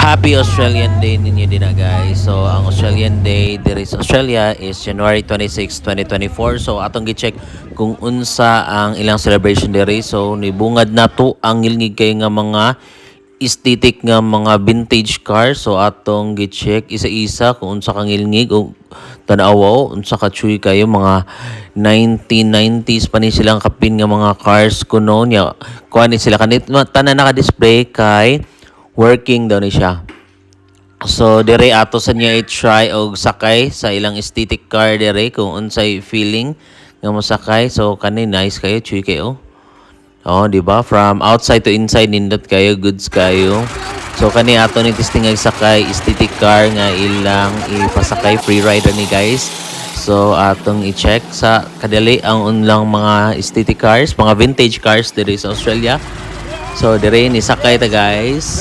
Happy Australian Day ninyo din na guys. So ang Australian Day diri sa Australia is January 26, 2024. So atong gi-check kung unsa ang ilang celebration diri. So nibungad na to ang ngilngig kay nga mga aesthetic nga mga vintage car. So atong gi-check isa-isa kung unsa kang ngilngig o tanawaw unsa ka chuy kayo mga 1990s pa ni silang kapin nga mga cars kuno nya. Kuha ni sila kanit tanan naka-display kay working daw ni siya. So dire ato sa niya i-try og sakay sa ilang aesthetic car dire kung unsay feeling nga mosakay. So kani nice kayo, chuy kayo. Oh, di ba? From outside to inside nindot kayo, goods kayo. So kani ato ni testing ang sakay aesthetic car nga ilang ipasakay free rider ni guys. So atong i-check sa kadali ang unlang mga aesthetic cars, mga vintage cars dire sa Australia. So dire ni sakay ta guys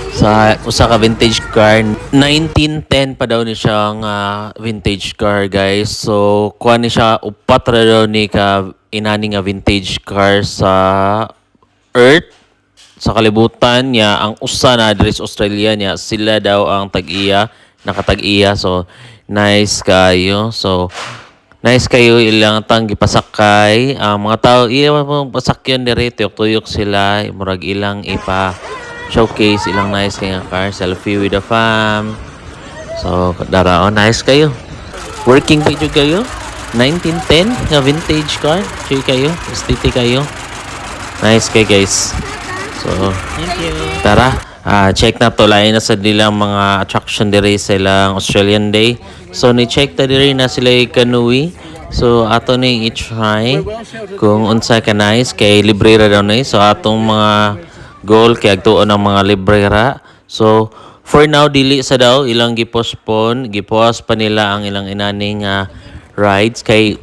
sa usa ka vintage car. 1910 pa daw ni siya nga vintage car guys. So kuha ni siya upat ra daw ni ka inani nga vintage car sa earth sa kalibutan niya. Ang usa na diri sa Australia niya sila daw ang tag-iya, nakatag-iya. So nice kayo. So nice kayo ilang tang gipasakay. Ang mga tao iya mo pasakyan diri tuyok-tuyok sila, murag ilang ipa showcase ilang nice kay nga car, selfie with the fam. So dara nice kayo. Working video kayo. 1910 nga vintage car. Chuy kayo, aesthetic kayo. Nice kay guys. So Thank you. tara, check na to lain na sa nilang mga attraction diri sa ilang Australian Day. So ni-check ta diri na sila canoe. So ato ni i-try kung unsa ka nice kay libre ra daw ni. So atong mga goal kay agtuon ang mga libre ra. So for now dili sa daw ilang gipostpone, gipoas pa nila ang ilang inaning rides kay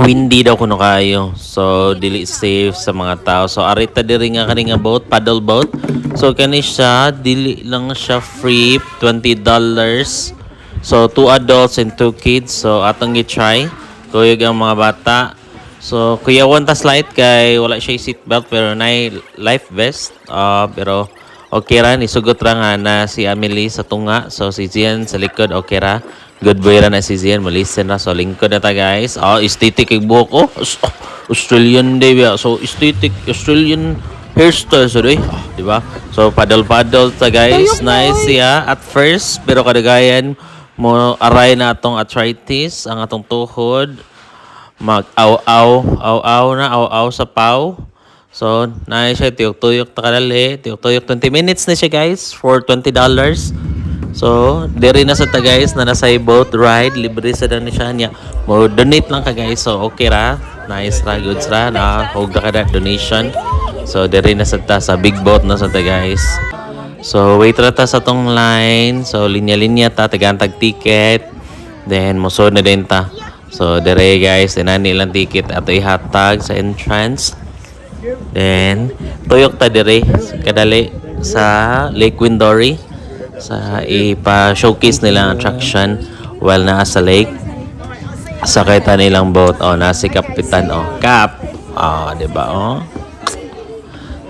windy daw kuno kayo. So dili safe sa mga tao. So arita diri nga kani nga boat, paddle boat. So kani siya dili lang siya free, $20. So 2 adults and 2 kids. So atong gi-try kuyog ang mga bata. So kuyawan ta slight kay wala siya seatbelt pero nay life vest. Pero okay ra, nisugot ra nga na si Amelie sa tunga. So si Zian sa likod okay ra. Good boy ra na si Zian, malisten ra. So lingkod na ta guys. Aesthetic kay buhok ko. Australian Day ba. So aesthetic Australian hairstyle so di ba? So paddle ta guys. Nice siya at first pero kadagayan mo aray na atong arthritis ang atong tuhod. Mag-aw-aw sa paw. So, nice siya. Tiyok-tuyok ta kadali. Tiyok-tuyok 20 minutes na siya guys for $20. So, diri na sa ta guys na nasa boat ride. Libre sa na siya niya. Mo donate lang ka guys. So, okay ra. Nice ra. Goods ra. Hug na ka na donation. So, diri na sa ta sa big boat na sa ta guys. So, wait ra ta sa tong line. So, linya-linya ta. Tagantag ticket. Then, musod na din ta. So, dire guys, inani lang ticket ato ihatag sa entrance. Then, tuyok ta dire kadali sa Lake Windory sa ipa-showcase nilang attraction while naa sa lake. Sakay ta nilang boat. Na si Kapitan. Kap. Di ba?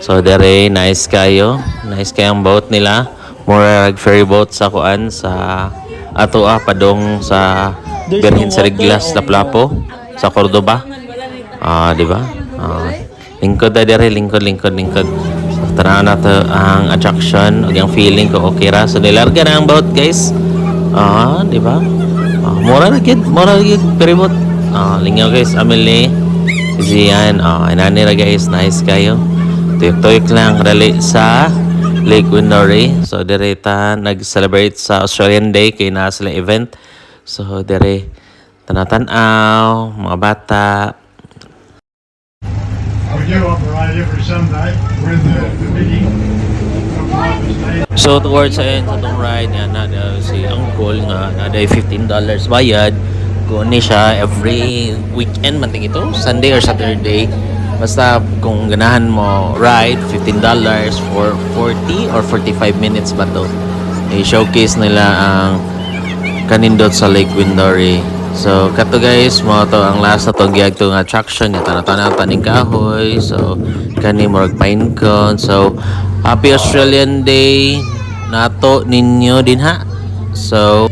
So, dire, nice kayo. Nice kayang boat nila. Murag ferry boat sa kuan sa ato padong sa Birhen sa Reglas, Lapu-Lapu sa Cordoba. Di ba? Lingkod na dire, lingkod. So, tanaw na to ang attraction, ug ang feeling ko okay ra. So nilarga na ang boat, guys. Di ba? Mura na gid ferry boat. Lingaw guys, Amelie. Zian, inani ra guys, nice kayo. Tuyok-tuyok lang kadali sa Lake Windory. So dire ta nag-celebrate sa Australian Day kay naa sila event. So, dere, tanatanaw, mga bata. We do operate every Sunday. We're in the meeting. So, towards sa end, sa itong ride, yan na si Uncle nga, na $15 bayad. Kung ni siya every weekend, manting ito, Sunday or Saturday. Basta, kung ganahan mo ride, $15 for 40 or 45 minutes ba to. I-showcase nila ang kanindot sa Lake Windory. So, kato guys, mo to ang last na to giyag to nga attraction. Yung tanah-tanah taning kahoy. So, kani morag pine cone. So, happy Australian Day. nato ninyo din ha. So